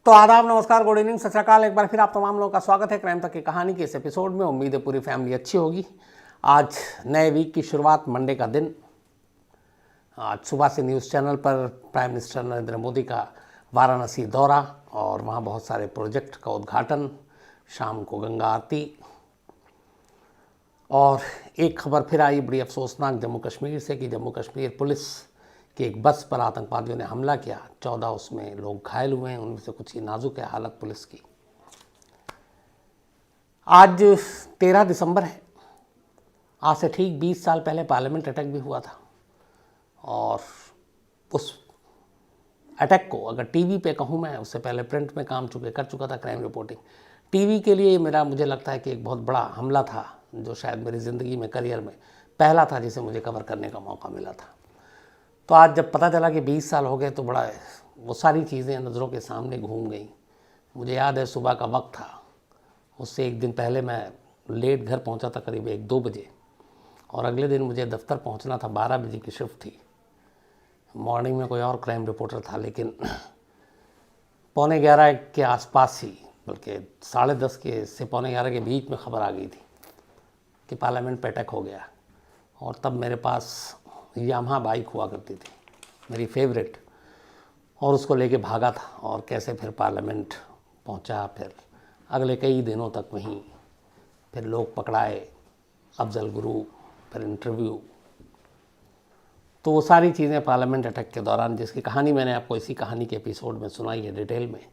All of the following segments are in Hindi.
तो आदाब, नमस्कार, गुड इवनिंग, सत श्री अकाल। एक बार फिर आप तमाम लोगों का स्वागत है क्राइम तक की कहानी के इस एपिसोड में। उम्मीद है पूरी फैमिली अच्छी होगी। आज नए वीक की शुरुआत, मंडे का दिन। आज सुबह से न्यूज़ चैनल पर प्राइम मिनिस्टर नरेंद्र मोदी का वाराणसी दौरा और वहाँ बहुत सारे प्रोजेक्ट का उद्घाटन, शाम को गंगा आरती। और एक खबर फिर आई बड़ी अफसोसनाक जम्मू कश्मीर से कि जम्मू कश्मीर पुलिस कि एक बस पर आतंकवादियों ने हमला किया, 14 उसमें लोग घायल हुए हैं, उनमें से कुछ ही नाजुक है हालत पुलिस की। आज 13 दिसंबर है। आज से ठीक 20 साल पहले पार्लियामेंट अटैक भी हुआ था और उस अटैक को अगर टीवी पे कहूँ, मैं उससे पहले प्रिंट में काम कर चुका था, क्राइम रिपोर्टिंग। टीवी के लिए मुझे लगता है कि एक बहुत बड़ा हमला था जो शायद मेरी ज़िंदगी में, करियर में पहला था जिसे मुझे कवर करने का मौका मिला था। तो आज जब पता चला कि 20 साल हो गए तो बड़ा वो सारी चीज़ें नज़रों के सामने घूम गई। मुझे याद है सुबह का वक्त था, उससे एक दिन पहले मैं लेट घर पहुंचा था, करीब 1-2 बजे, और अगले दिन मुझे दफ्तर पहुंचना था। 12 बजे की शिफ्ट थी। मॉर्निंग में कोई और क्राइम रिपोर्टर था, लेकिन 11:15 के आसपास ही, बल्कि 10:30 के से 11:15 के बीच में खबर आ गई थी कि पार्लियामेंट पे अटैक हो गया। और तब मेरे पास यामाहा बाइक हुआ करती थी, मेरी फेवरेट, और उसको लेके भागा था और कैसे फिर पार्लियामेंट पहुंचा। फिर अगले कई दिनों तक वहीं, फिर लोग पकड़ाए, अफजल गुरु, फिर इंटरव्यू। तो वो सारी चीज़ें पार्लियामेंट अटैक के दौरान, जिसकी कहानी मैंने आपको इसी कहानी के एपिसोड में सुनाई है डिटेल में,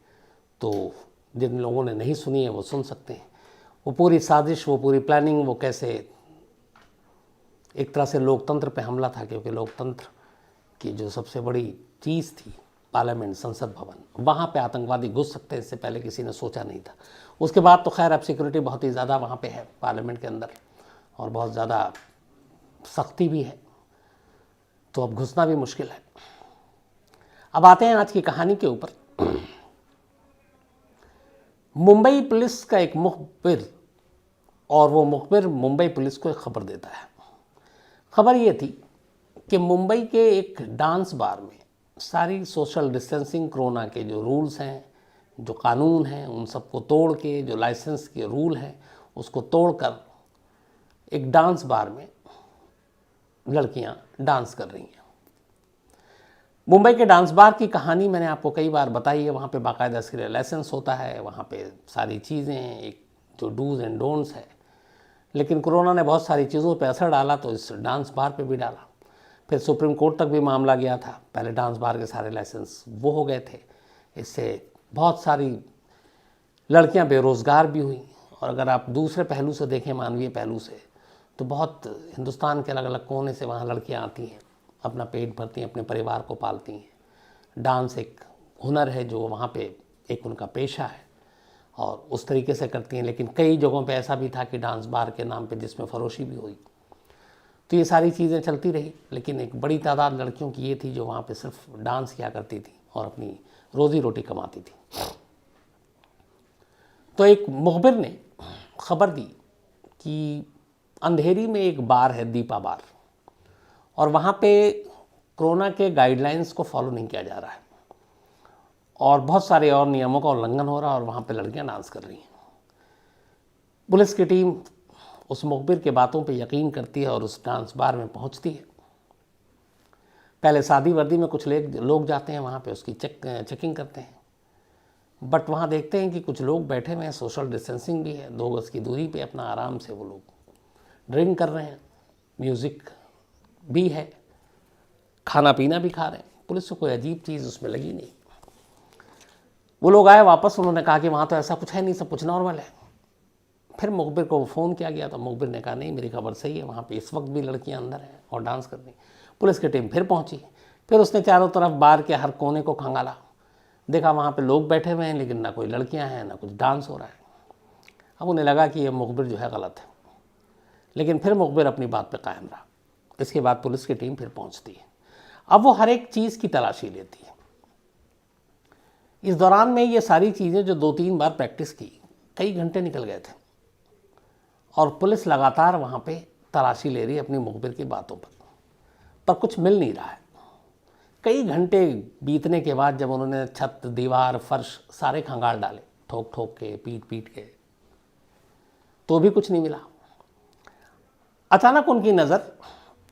तो जिन लोगों ने नहीं सुनी है वो सुन सकते हैं। वो पूरी साजिश, वो पूरी प्लानिंग, वो कैसे एक तरह से लोकतंत्र पे हमला था, क्योंकि लोकतंत्र की जो सबसे बड़ी चीज़ थी पार्लियामेंट, संसद भवन, वहाँ पे आतंकवादी घुस सकते हैं, इससे पहले किसी ने सोचा नहीं था। उसके बाद तो खैर अब सिक्योरिटी बहुत ही ज़्यादा वहाँ पे है पार्लियामेंट के अंदर, और बहुत ज़्यादा सख्ती भी है, तो अब घुसना भी मुश्किल है। अब आते हैं आज की कहानी के ऊपर। मुंबई पुलिस का एक मुखबिर, और वो मुखबिर मुंबई पुलिस को एक खबर देता है। खबर ये थी कि मुंबई के एक डांस बार में सारी सोशल डिस्टेंसिंग, कोरोना के जो रूल्स हैं, जो कानून हैं, उन सबको तोड़ के, जो लाइसेंस के रूल हैं उसको तोड़कर एक डांस बार में लड़कियां डांस कर रही हैं। मुंबई के डांस बार की कहानी मैंने आपको कई बार बताई है। वहाँ पे बाकायदा इसके लाइसेंस होता है, वहाँ पे सारी चीज़ें, एक जो डूज एंड डोंट्स है। लेकिन कोरोना ने बहुत सारी चीज़ों पे असर डाला, तो इस डांस बार पे भी डाला। फिर सुप्रीम कोर्ट तक भी मामला गया था। पहले डांस बार के सारे लाइसेंस वो हो गए थे। इससे बहुत सारी लड़कियां बेरोज़गार भी हुई। और अगर आप दूसरे पहलू से देखें, मानवीय पहलू से, तो बहुत हिंदुस्तान के अलग अलग कोने से वहाँ लड़कियाँ आती हैं, अपना पेट भरती हैं, अपने परिवार को पालती हैं। डांस एक हुनर है जो वहाँ पे एक उनका पेशा है, और उस तरीके से करती हैं। लेकिन कई जगहों पे ऐसा भी था कि डांस बार के नाम पे जिसमें फरोशी भी हुई। तो ये सारी चीज़ें चलती रही, लेकिन एक बड़ी तादाद लड़कियों की ये थी जो वहाँ पे सिर्फ डांस किया करती थी और अपनी रोज़ी रोटी कमाती थी। तो एक मुखबिर ने खबर दी कि अंधेरी में एक बार है, दीपा बार, और वहाँ पे कोरोना के गाइडलाइंस को फॉलो नहीं किया जा रहा है और बहुत सारे और नियमों का उल्लंघन हो रहा है, और वहाँ पे लड़कियाँ डांस कर रही हैं। पुलिस की टीम उस मुखबिर के बातों पे यकीन करती है और उस डांस बार में पहुंचती है। पहले सादी वर्दी में कुछ लोग जाते हैं वहाँ पे, उसकी चेकिंग करते हैं। बट वहाँ देखते हैं कि कुछ लोग बैठे हुए हैं, सोशल डिस्टेंसिंग भी है, 2 गज की दूरी पे अपना आराम से वो लोग ड्रिंक कर रहे हैं, म्यूज़िक भी है, खाना पीना भी खा रहे हैं। पुलिस को कोई अजीब चीज़ उसमें लगी नहीं। वो लोग आए वापस, उन्होंने कहा कि वहाँ तो ऐसा कुछ है नहीं, सब कुछ नॉर्मल है। फिर मुखबिर को फ़ोन किया गया, तो मुखबिर ने कहा नहीं, मेरी खबर सही है, वहाँ पे इस वक्त भी लड़कियाँ अंदर हैं और डांस कर रही। पुलिस की टीम फिर पहुँची। फिर उसने चारों तरफ बार के हर कोने को खंगाला, देखा वहाँ पे लोग बैठे हुए हैं, लेकिन ना कोई लड़कियाँ हैं, ना कुछ डांस हो रहा है। अब उन्हें लगा कि ये मुखबिर जो है गलत है, लेकिन फिर मुखबिर अपनी बात पर कायम रहा। इसके बाद पुलिस की टीम फिर पहुँचती है। अब वो हर एक चीज़ की तलाशी लेती है। इस दौरान में ये सारी चीज़ें जो 2-3 बार प्रैक्टिस की, कई घंटे निकल गए थे, और पुलिस लगातार वहाँ पे तलाशी ले रही है अपनी मुखबिर की बातों पर कुछ मिल नहीं रहा है। कई घंटे बीतने के बाद जब उन्होंने छत, दीवार, फर्श सारे खंगाल डाले, ठोक ठोक के, पीट पीट के, तो भी कुछ नहीं मिला। अचानक उनकी नज़र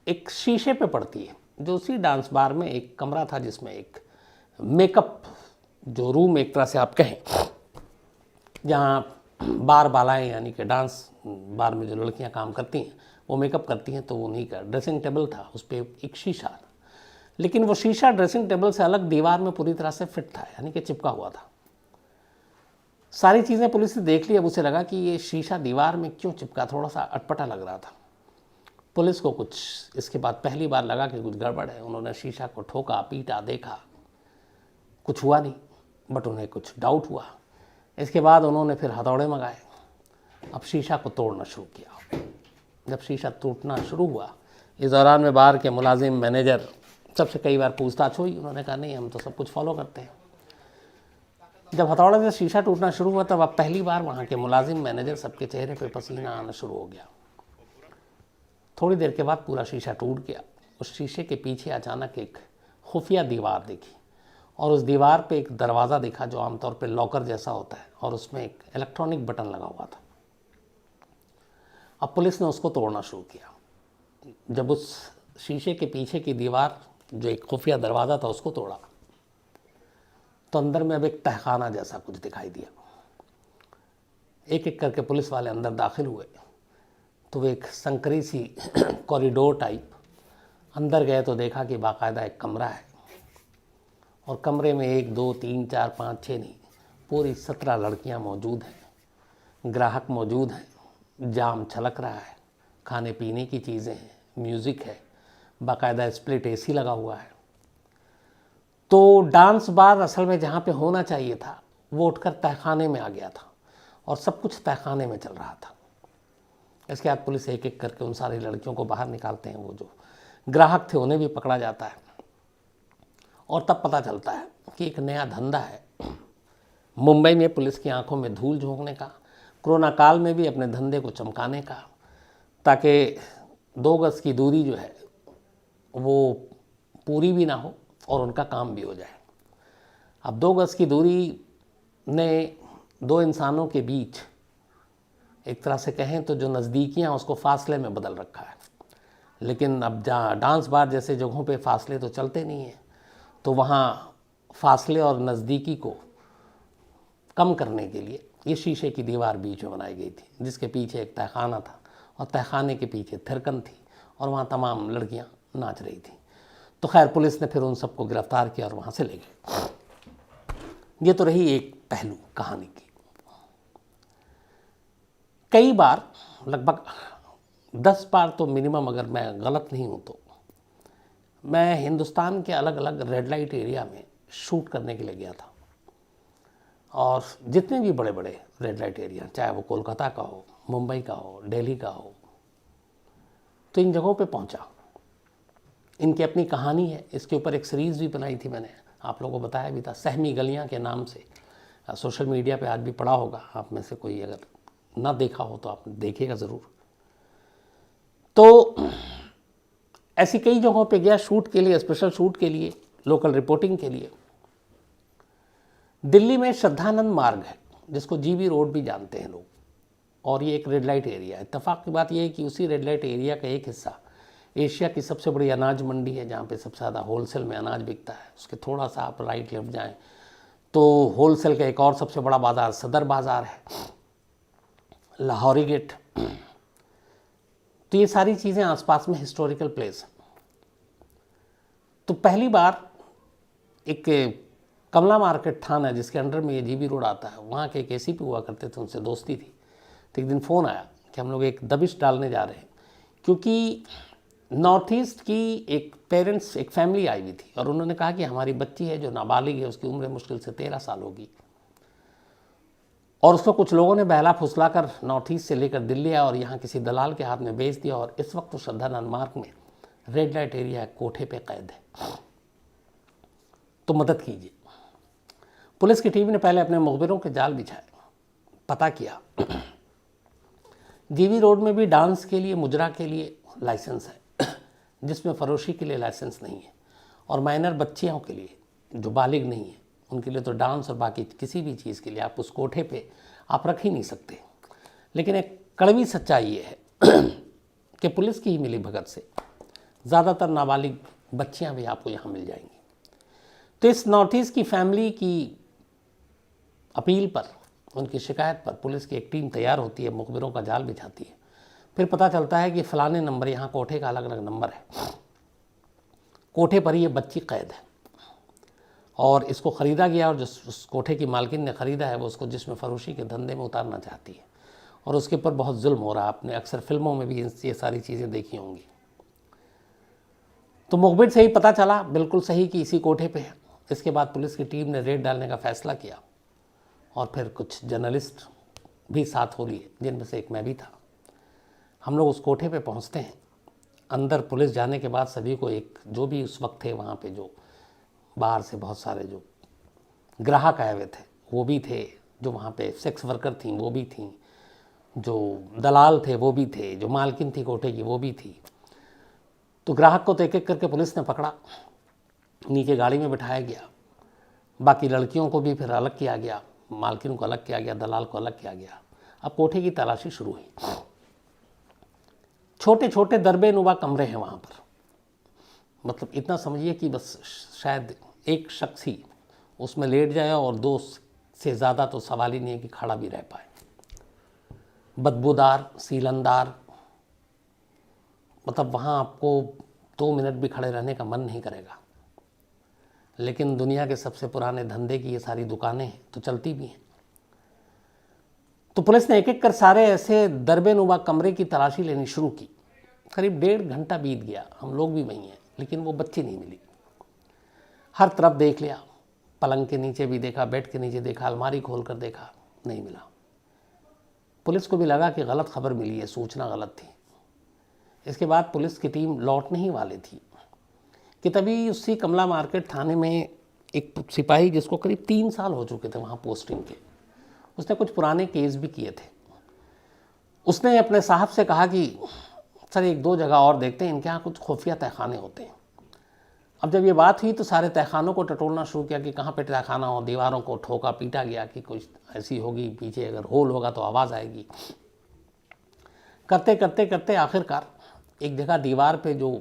एक शीशे पे पड़ती है, जो उसी डांस बार में एक कमरा था जिसमें एक मेकअप, जो रूम एक तरह से आप कहें, जहाँ बार बालाएँ यानी कि डांस बार में जो लड़कियाँ काम करती हैं वो मेकअप करती हैं, तो उन्हीं का ड्रेसिंग टेबल था, उस पर एक शीशा था। लेकिन वो शीशा ड्रेसिंग टेबल से अलग दीवार में पूरी तरह से फिट था, यानी कि चिपका हुआ था। सारी चीज़ें पुलिस ने देख ली। अब उसे लगा कि ये शीशा दीवार में क्यों चिपका, थोड़ा सा अटपटा लग रहा था। पुलिस को कुछ इसके बाद पहली बार लगा कि कुछ गड़बड़ है। उन्होंने शीशा को ठोका, पीटा, देखा, कुछ हुआ नहीं, बट उन्हें कुछ डाउट हुआ। इसके बाद उन्होंने फिर हथौड़े मंगाए, अब शीशा को तोड़ना शुरू किया। जब शीशा टूटना शुरू हुआ, इस दौरान में बार के मुलाजिम, मैनेजर, सबसे कई बार पूछताछ हुई। उन्होंने कहा नहीं, हम तो सब कुछ फॉलो करते हैं। जब हथौड़े से शीशा टूटना शुरू हुआ तब अब पहली बार वहाँ के मुलाजिम, मैनेजर, सबके चेहरे पे पसीना आना शुरू हो गया। थोड़ी देर के बाद पूरा शीशा टूट गया। उस शीशे के पीछे अचानक एक खुफिया दीवार दिखी और उस दीवार पे एक दरवाज़ा दिखा जो आमतौर पे लॉकर जैसा होता है, और उसमें एक इलेक्ट्रॉनिक बटन लगा हुआ था। अब पुलिस ने उसको तोड़ना शुरू किया। जब उस शीशे के पीछे की दीवार, जो एक खुफिया दरवाज़ा था, उसको तोड़ा तो अंदर में अब एक तहखाना जैसा कुछ दिखाई दिया। एक एक करके पुलिस वाले अंदर दाखिल हुए तो वो एक संकरी सी कॉरिडोर टाइप, अंदर गए तो देखा कि बाकायदा एक कमरा है और कमरे में 1, 2, 3, 4, 5, 6 नहीं, पूरी 17 लड़कियां मौजूद हैं, ग्राहक मौजूद हैं, जाम छलक रहा है, खाने पीने की चीज़ें हैं, म्यूज़िक है, बाकायदा स्प्लिट एसी लगा हुआ है। तो डांस बार असल में जहाँ पे होना चाहिए था वो उठकर तहखाने में आ गया था और सब कुछ तहखाने में चल रहा था। इसके बाद पुलिस एक एक करके उन सारी लड़कियों को बाहर निकालते हैं। वो जो ग्राहक थे उन्हें भी पकड़ा जाता है और तब पता चलता है कि एक नया धंधा है मुंबई में पुलिस की आंखों में धूल झोंकने का, कोरोना काल में भी अपने धंधे को चमकाने का, ताकि 2 गज की दूरी जो है वो पूरी भी ना हो और उनका काम भी हो जाए। अब 2 गज की दूरी ने 2 इंसानों के बीच एक तरह से कहें तो जो नज़दीकियाँ उसको फासले में बदल रखा है। लेकिन अब जहाँ डांस बार जैसे जगहों पे फासले तो चलते नहीं हैं, तो वहाँ फासले और नज़दीकी को कम करने के लिए ये शीशे की दीवार बीच में बनाई गई थी, जिसके पीछे एक तहखाना था और तहखाने के पीछे थिरकन थी और वहाँ तमाम लड़कियाँ नाच रही थी। तो खैर पुलिस ने फिर उन सबको गिरफ्तार किया और वहाँ से ले गए। ये तो रही एक पहलू कहानी की। कई बार, लगभग 10 बार तो मिनिमम, अगर मैं गलत नहीं हूँ तो, मैं हिंदुस्तान के अलग अलग रेड लाइट एरिया में शूट करने के लिए गया था। और जितने भी बड़े बड़े रेड लाइट एरिया, चाहे वो कोलकाता का हो, मुंबई का हो, दिल्ली का हो, तो इन जगहों पे पहुंचा। इनकी अपनी कहानी है, इसके ऊपर एक सीरीज़ भी बनाई थी मैंने, आप लोगों को बताया भी था, सहमी गलियां के नाम से। सोशल मीडिया पे आज भी पड़ा होगा, आप में से कोई अगर ना देखा हो तो आप देखिएगा ज़रूर। तो ऐसी कई जगहों पे गया शूट के लिए, स्पेशल शूट के लिए, लोकल रिपोर्टिंग के लिए। दिल्ली में श्रद्धानंद मार्ग है, जिसको जीबी रोड भी जानते हैं लोग, और ये एक रेड लाइट एरिया है। इत्तेफाक की बात यह है कि उसी रेड लाइट एरिया का एक हिस्सा एशिया की सबसे बड़ी अनाज मंडी है, जहाँ पे सबसे ज़्यादा होलसेल में अनाज बिकता है। उसके थोड़ा सा आप राइट लेफ्ट जाएं तो होलसेल का एक और सबसे बड़ा बाज़ार सदर बाज़ार है, लाहौरी गेट। तो ये सारी चीज़ें आसपास में हिस्टोरिकल प्लेस हैं। तो पहली बार एक कमला मार्केट थाना है जिसके अंडर में ये जीबी रोड आता है, वहाँ के एक एसीपी हुआ करते थे, उनसे दोस्ती थी। तो एक दिन फ़ोन आया कि हम लोग एक दबिश डालने जा रहे हैं, क्योंकि नॉर्थ ईस्ट की एक पेरेंट्स, एक फैमिली आई हुई थी और उन्होंने कहा कि हमारी बच्ची है जो नाबालिग है, उसकी उम्र मुश्किल से 13 साल होगी, और उसको कुछ लोगों ने बहला फुसला कर नॉर्थ ईस्ट से लेकर दिल्ली आया और यहाँ किसी दलाल के हाथ में बेच दिया, और इस वक्त तो श्रद्धानंद मार्ग में रेड लाइट एरिया कोठे पे कैद है, तो मदद कीजिए। पुलिस की टीम ने पहले अपने मुखबिरों के जाल बिछाए, पता किया जीबी रोड में भी डांस के लिए, मुजरा के लिए लाइसेंस है, जिसमें फरोशी के लिए लाइसेंस नहीं है, और माइनर बच्चियों के लिए जो बालिग नहीं है उनके लिए तो डांस और बाकी किसी भी चीज़ के लिए आप उस कोठे पे आप रख ही नहीं सकते। लेकिन एक कड़वी सच्चाई ये है कि पुलिस की ही मिली भगत से ज़्यादातर नाबालिग बच्चियां भी आपको यहाँ मिल जाएंगी। तो इस नॉर्थ ईस्ट की फैमिली की अपील पर, उनकी शिकायत पर पुलिस की एक टीम तैयार होती है, मुखबिरों का जाल बिछाती है। फिर पता चलता है कि फ़लाने नंबर, यहाँ कोठे का अलग अलग नंबर है, कोठे पर ये बच्ची कैद है और इसको ख़रीदा गया और जिस उस कोठे की मालकिन ने ख़रीदा है वो उसको जिस्म फरोशी के धंधे में उतारना चाहती है और उसके ऊपर बहुत जुल्म हो रहा है। आपने अक्सर फिल्मों में भी ये सारी चीज़ें देखी होंगी। तो मुखबिर से ही पता चला बिल्कुल सही कि इसी कोठे पे है। इसके बाद पुलिस की टीम ने रेड डालने का फ़ैसला किया और फिर कुछ जर्नलिस्ट भी साथ हो लिए, जिनमें से एक मैं भी था। हम लोग उस कोठे पे पहुंचते हैं। अंदर पुलिस जाने के बाद सभी को, एक जो भी उस वक्त थे वहाँ पे, जो बाहर से बहुत सारे जो ग्राहक आए हुए थे वो भी थे, जो वहाँ पे सेक्स वर्कर थी वो भी थी, जो दलाल थे वो भी थे, जो मालकिन थी कोठे की वो भी थी। तो ग्राहक को तो एक एक करके पुलिस ने पकड़ा, नीचे गाड़ी में बिठाया गया। बाकी लड़कियों को भी फिर अलग किया गया, मालकिन को अलग किया गया, दलाल को अलग किया गया। अब कोठे की तलाशी शुरू हुई। छोटे छोटे दरबे नुमा कमरे हैं वहाँ पर, मतलब इतना समझिए कि बस शायद एक शख्स ही उसमें लेट जाए और दो से ज़्यादा तो सवाल ही नहीं है कि खड़ा भी रह पाए। बदबूदार, सीलनदार, मतलब वहाँ आपको 2 मिनट भी खड़े रहने का मन नहीं करेगा। लेकिन दुनिया के सबसे पुराने धंधे की ये सारी दुकानें हैं तो चलती भी हैं। तो पुलिस ने एक एक कर सारे ऐसे दरबे नुमा कमरे की तलाशी लेनी शुरू की। करीब 1.5 घंटा बीत गया, हम लोग भी वहीं हैं, लेकिन वो बच्ची नहीं मिली। हर तरफ देख लिया, पलंग के नीचे भी देखा, बेड के नीचे देखा, अलमारी खोल कर देखा, नहीं मिला। पुलिस को भी लगा कि गलत खबर मिली है, सूचना गलत थी। इसके बाद पुलिस की टीम लौटने ही वाली थी कि तभी उसी कमला मार्केट थाने में एक सिपाही, जिसको करीब 3 साल हो चुके थे वहाँ पोस्टिंग के, उसने कुछ पुराने केस भी किए थे। उसने अपने साहब से कहा कि सर 1-2 जगह और देखते हैं, इनके यहाँ कुछ खुफिया तहखाने होते हैं। अब जब ये बात हुई तो सारे तहखानों को टटोलना शुरू किया कि कहाँ पे तहखाना हो। दीवारों को ठोका पीटा गया कि कुछ ऐसी होगी, पीछे अगर होल होगा तो आवाज़ आएगी। करते करते करते आखिरकार एक जगह दीवार पे जो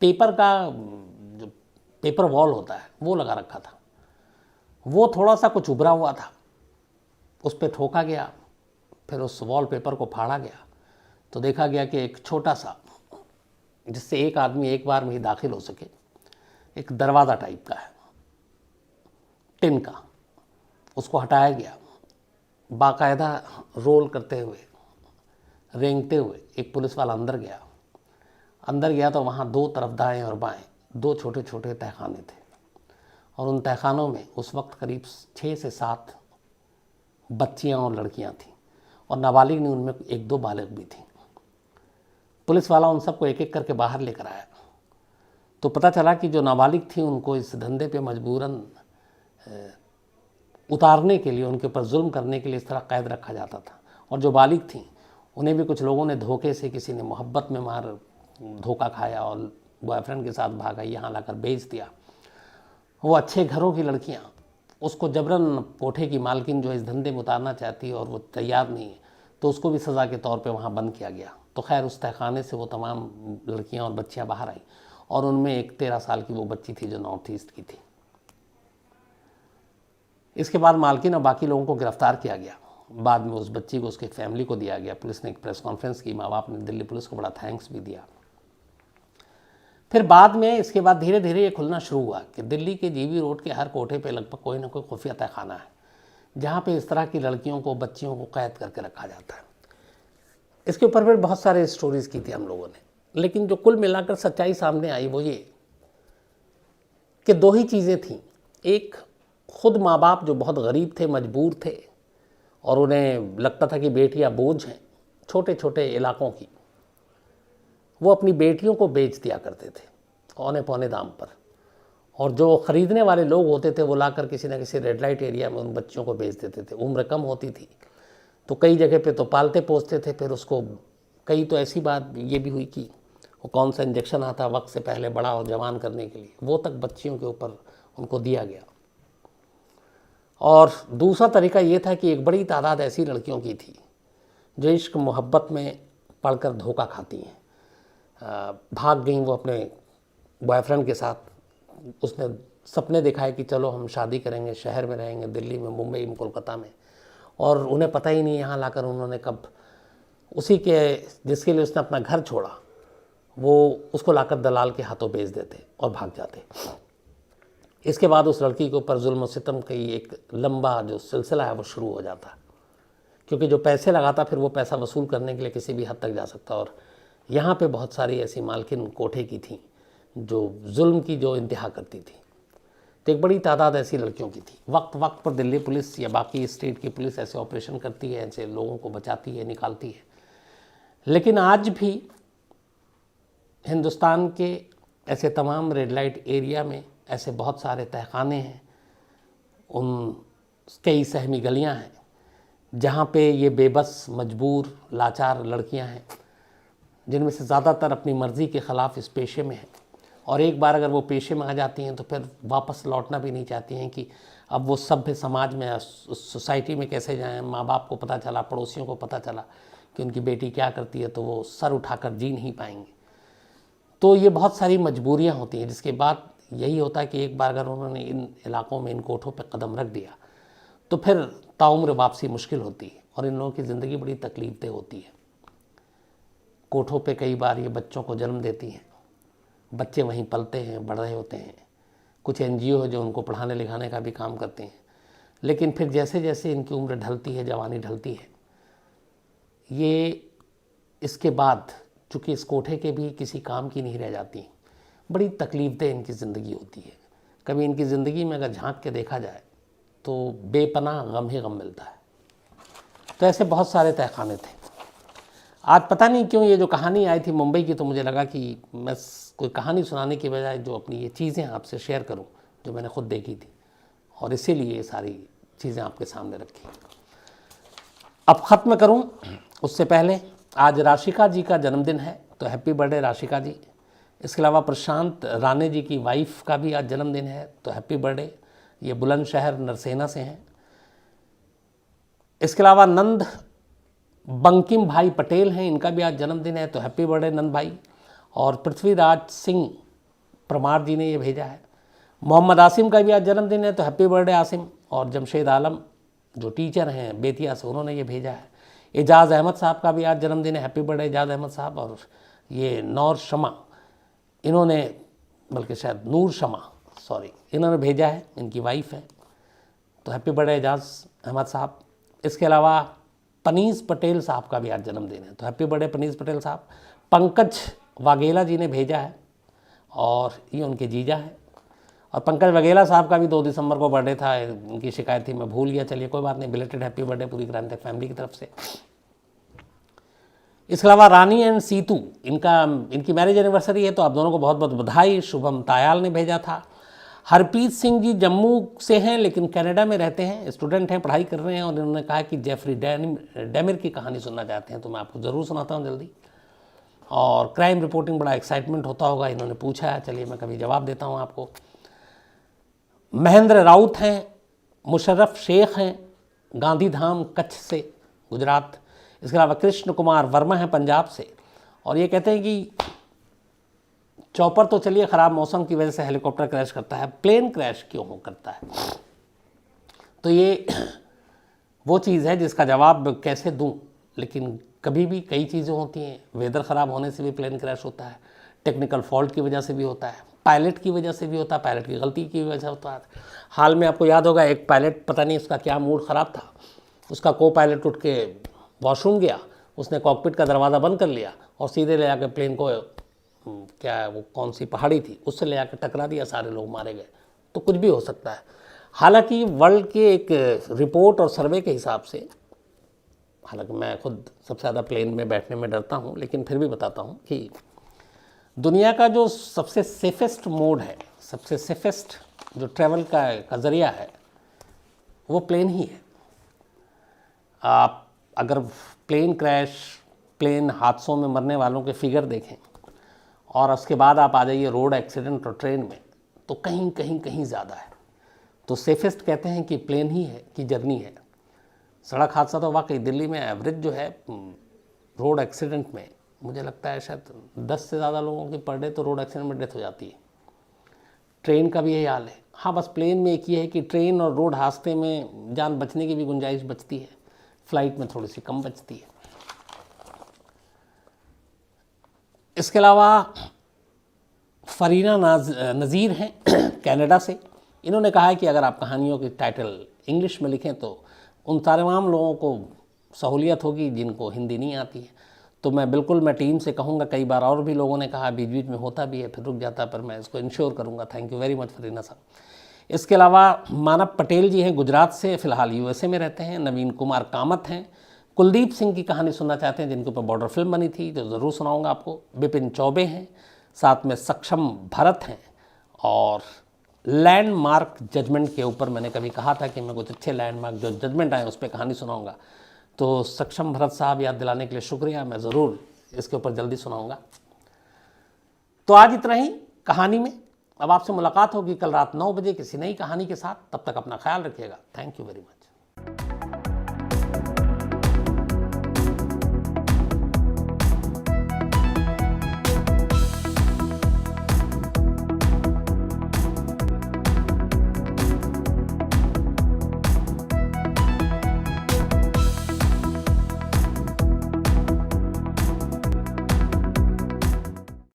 पेपर का, जो पेपर वॉल होता है वो लगा रखा था, वो थोड़ा सा कुछ उभरा हुआ था, उस पर ठोका गया। फिर उस वॉल पेपर को फाड़ा गया तो देखा गया कि एक छोटा सा, जिससे एक आदमी एक बार में ही दाखिल हो सके, एक दरवाज़ा टाइप का है टिन का, उसको हटाया गया। बाकायदा रोल करते हुए, रेंगते हुए एक पुलिस वाला अंदर गया तो वहाँ 2 तरफ दाएं और बाएं 2 छोटे छोटे तहखाने थे और उन तहखानों में उस वक्त करीब 6 से 7 बच्चियाँ और लड़कियाँ थीं और नाबालिग ने उनमें 1-2 बालिग भी थी। पुलिस वाला उन सबको एक एक करके बाहर लेकर आया तो पता चला कि जो नाबालिग थी उनको इस धंधे पे मजबूरन उतारने के लिए, उनके ऊपर जुल्म करने के लिए इस तरह कैद रखा जाता था। और जो बालिग थीं उन्हें भी कुछ लोगों ने धोखे से, किसी ने मोहब्बत में मार धोखा खाया और बॉयफ्रेंड के साथ भागा, यहाँ लाकर बेच दिया। वो अच्छे घरों की लड़कियाँ, उसको जबरन कोठे की मालकिन जो इस धंधे में उतारना चाहती है और वो तैयार नहीं है, तो उसको भी सज़ा के तौर पे वहाँ बंद किया गया। तो खैर उस तहखाने से वो तमाम लड़कियाँ और बच्चियाँ बाहर आई और उनमें एक 13 साल की वो बच्ची थी जो नॉर्थ ईस्ट की थी। इसके बाद मालकिन और बाकी लोगों को गिरफ्तार किया गया। बाद में उस बच्ची को उसके फैमिली को दिया गया। पुलिस ने एक प्रेस कॉन्फ्रेंस की, माँ बाप ने दिल्ली पुलिस को बड़ा थैंक्स भी दिया। फिर बाद में इसके बाद धीरे धीरे ये खुलना शुरू हुआ कि दिल्ली के जीबी रोड के हर कोठे पे लगभग कोई ना कोई खुफिया तहखाना है जहाँ पे इस तरह की लड़कियों को, बच्चियों को कैद करके रखा जाता है। इसके ऊपर फिर बहुत सारे स्टोरीज़ की थी हम लोगों ने, लेकिन जो कुल मिलाकर सच्चाई सामने आई वो ये कि 2 ही चीज़ें थीं। एक, खुद माँ बाप जो बहुत गरीब थे, मजबूर थे और उन्हें लगता था कि बेटियां बोझ हैं छोटे छोटे इलाकों की, वो अपनी बेटियों को बेच दिया करते थे औने पौने दाम पर। और जो ख़रीदने वाले लोग होते थे वो लाकर किसी न किसी रेड लाइट एरिया में उन बच्चियों को बेच देते थे। उम्र कम होती थी तो कई जगह पे तो पालते पोसते थे। फिर उसको, कई तो ऐसी बात ये भी हुई कि वो कौन सा इंजेक्शन आता वक्त से पहले बड़ा और जवान करने के लिए, वो तक बच्चियों के ऊपर उनको दिया गया। और दूसरा तरीका ये था कि एक बड़ी तादाद ऐसी लड़कियों की थी जो इश्क मोहब्बत में पढ़कर धोखा खाती हैं, भाग गई वो अपने बॉयफ्रेंड के साथ। उसने सपने दिखाए कि चलो हम शादी करेंगे, शहर में रहेंगे, दिल्ली में, मुंबई में, कोलकाता में, और उन्हें पता ही नहीं यहाँ लाकर उन्होंने कब उसी के जिसके लिए उसने अपना घर छोड़ा वो उसको लाकर दलाल के हाथों बेच देते और भाग जाते। इसके बाद उस लड़की के ऊपर जुल्म और सितम की एक लंबा जो सिलसिला है वो शुरू हो जाता, क्योंकि जो पैसे लगाता फिर वो पैसा वसूल करने के लिए किसी भी हद तक जा सकता। और यहाँ पे बहुत सारी ऐसी मालकिन कोठे की थी जो जुल्म की जो इंतहा करती थी। तो एक बड़ी तादाद ऐसी लड़कियों की थी। वक्त वक्त पर दिल्ली पुलिस या बाकी स्टेट की पुलिस ऐसे ऑपरेशन करती है, ऐसे लोगों को बचाती है, निकालती है। लेकिन आज भी हिंदुस्तान के ऐसे तमाम रेड लाइट एरिया में ऐसे बहुत सारे तहखाने हैं, उन कई सहमी गलियां हैं जहाँ पे ये बेबस, मजबूर, लाचार लड़कियां हैं जिनमें से ज़्यादातर अपनी मर्ज़ी के ख़िलाफ़ इस पेशे में हैं। और एक बार अगर वो पेशे में आ जाती हैं तो फिर वापस लौटना भी नहीं चाहती हैं कि अब वो सभ्य समाज में, सोसाइटी में कैसे जाएं। माँ बाप को पता चला, पड़ोसियों को पता चला कि उनकी बेटी क्या करती है तो वो सर उठाकर जी नहीं पाएंगे। तो ये बहुत सारी मजबूरियाँ होती हैं, जिसके बाद यही होता है कि एक बार अगर उन्होंने इन इलाकों में, इन कोठों पर कदम रख दिया तो फिर ताउम्र वापसी मुश्किल होती है और इन लोगों की ज़िंदगी बड़ी तकलीफदेह होती है। कोठों पे कई बार ये बच्चों को जन्म देती हैं, बच्चे वहीं पलते हैं, बढ़ रहे होते हैं। कुछ NGO है जो उनको पढ़ाने लिखाने का भी काम करते हैं, लेकिन फिर जैसे जैसे इनकी उम्र ढलती है, जवानी ढलती है, ये इसके बाद चूँकि इस कोठे के भी किसी काम की नहीं रह जाती, बड़ी तकलीफदेह इनकी ज़िंदगी होती है। कभी इनकी ज़िंदगी में अगर झांक के देखा जाए तो बेपनाह गम ही गम मिलता है। तो ऐसे बहुत सारे तहखाने थे। आज पता नहीं क्यों ये जो कहानी आई थी मुंबई की, तो मुझे लगा कि मैं कोई कहानी सुनाने की बजाय जो अपनी ये चीज़ें आपसे शेयर करूं जो मैंने खुद देखी थी, और इसीलिए ये सारी चीज़ें आपके सामने रखी। अब ख़त्म करूं उससे पहले आज राशिका जी का जन्मदिन है, तो हैप्पी बर्थडे राशिका जी। इसके अलावा प्रशांत राणे जी की वाइफ का भी आज जन्मदिन है, तो हैप्पी बर्थडे। ये बुलंदशहर नरसेना से हैं। इसके अलावा नंद बंकिम भाई पटेल हैं, इनका भी आज जन्मदिन है, तो हैप्पी बर्थडे नंद भाई। और पृथ्वीराज सिंह परमार जी ने ये भेजा है। मोहम्मद आसिम का भी आज जन्मदिन है, तो हैप्पी बर्थडे आसिम। और जमशेद आलम जो टीचर हैं बेतिया से, उन्होंने ये भेजा है। एजाज़ अहमद साहब का भी आज जन्मदिन है, हैप्पी बर्थडे एजाज़ अहमद साहब। और ये नौर शमा, इन्होंने, बल्कि शायद नूर शमा, सॉरी, इन्होंने भेजा है, इनकी वाइफ है, तो हैप्पी बर्थडे एजाज़ अहमद साहब। इसके अलावा पनीस पटेल साहब का भी आज जन्मदिन है, तो हैप्पी बर्थडे पनीस पटेल साहब। पंकज वाघेला जी ने भेजा है और ये उनके जीजा है। और पंकज वाघेला साहब का भी 2 दिसंबर को बर्थडे था, उनकी शिकायत थी, मैं भूल गया, चलिए कोई बात नहीं, बिलेटेड हैप्पी बर्थडे पूरी क्रांतिक फैमिली की तरफ से। इसके अलावा रानी एंड सीतू, इनकी मैरिज एनिवर्सरी है, तो आप दोनों को बहुत बहुत बधाई। शुभम तायाल ने भेजा था। हरप्रीत सिंह जी जम्मू से हैं लेकिन कनाडा में रहते हैं, स्टूडेंट हैं, पढ़ाई कर रहे हैं, और इन्होंने कहा कि जेफरी डेमिर की कहानी सुनना चाहते हैं, तो मैं आपको ज़रूर सुनाता हूँ जल्दी। और क्राइम रिपोर्टिंग बड़ा एक्साइटमेंट होता होगा, इन्होंने पूछा है, चलिए मैं कभी जवाब देता हूँ आपको। महेंद्र राउत हैं, मुशर्रफ शेख हैं, गांधीधाम कच्छ से, गुजरात। इसके अलावा कृष्ण कुमार वर्मा हैं पंजाब से, और ये कहते हैं कि चॉपर तो चलिए ख़राब मौसम की वजह से हेलीकॉप्टर क्रैश करता है, प्लेन क्रैश क्यों हो करता है? तो ये वो चीज़ है जिसका जवाब कैसे दूं, लेकिन कभी भी कई चीज़ें होती हैं। वेदर ख़राब होने से भी प्लेन क्रैश होता है, टेक्निकल फॉल्ट की वजह से भी होता है, पायलट की वजह से भी होता है, पायलट की गलती की वजह से होता है। हाल में आपको याद होगा एक पायलट, पता नहीं उसका क्या मूड ख़राब था, उसका को पायलट उठ के वॉशरूम गया, उसने कॉकपिट का दरवाज़ा बंद कर लिया और सीधे ले जाकर प्लेन को, क्या वो कौन सी पहाड़ी थी, उससे ले जाकर टकरा दिया, सारे लोग मारे गए। तो कुछ भी हो सकता है। हालांकि वर्ल्ड के एक रिपोर्ट और सर्वे के हिसाब से, हालांकि मैं खुद सबसे ज़्यादा प्लेन में बैठने में डरता हूँ, लेकिन फिर भी बताता हूँ कि दुनिया का जो सबसे सेफेस्ट मोड है, सबसे सेफेस्ट जो ट्रैवल का ज़रिया है, वो प्लेन ही है। आप अगर प्लेन क्रैश, प्लेन हादसों में मरने वालों के फिगर देखें और उसके बाद आप आ जाइए रोड एक्सीडेंट और ट्रेन में, तो कहीं कहीं कहीं ज़्यादा है। तो सेफेस्ट कहते हैं कि प्लेन ही है कि जर्नी है। सड़क हादसा तो वाकई दिल्ली में एवरेज जो है रोड एक्सीडेंट में, मुझे लगता है शायद 10 से ज़्यादा लोगों की पर डे तो रोड एक्सीडेंट में डेथ हो जाती है। ट्रेन का भी यही हाल है। हाँ, बस प्लेन में एक ये है कि ट्रेन और रोड हादसे में जान बचने की भी गुंजाइश बचती है, फ्लाइट में थोड़ी सी कम बचती है। इसके अलावा फरीना नज़ीर हैं कनाडा से। इन्होंने कहा है कि अगर आप कहानियों की टाइटल इंग्लिश में लिखें तो उन तमाम लोगों को सहूलियत होगी जिनको हिंदी नहीं आती है। तो मैं टीम से कहूँगा, कई बार और भी लोगों ने कहा, बीच बीच में होता भी है फिर रुक जाता है, पर मैं इसको इंश्योर करूँगा। Thank you very much Farina साहब। इसके अलावा मानव पटेल जी हैं गुजरात से, फ़िलहाल यूएसए में रहते हैं। नवीन कुमार कामत हैं, कुलदीप सिंह की कहानी सुनना चाहते हैं जिनके ऊपर बॉर्डर फिल्म बनी थी, तो ज़रूर सुनाऊँगा आपको। बिपिन चौबे हैं, साथ में सक्षम भरत हैं। और लैंडमार्क जजमेंट के ऊपर मैंने कभी कहा था कि मैं कुछ अच्छे लैंडमार्क जो जजमेंट आए उस पर कहानी सुनाऊंगा, तो सक्षम भरत साहब याद दिलाने के लिए शुक्रिया। मैं ज़रूर इसके ऊपर जल्दी सुनाऊंगा। तो आज इतना ही कहानी में। अब आपसे मुलाकात होगी कल रात 9 बजे किसी नई कहानी के साथ। तब तक अपना ख्याल रखिएगा। Thank you very much.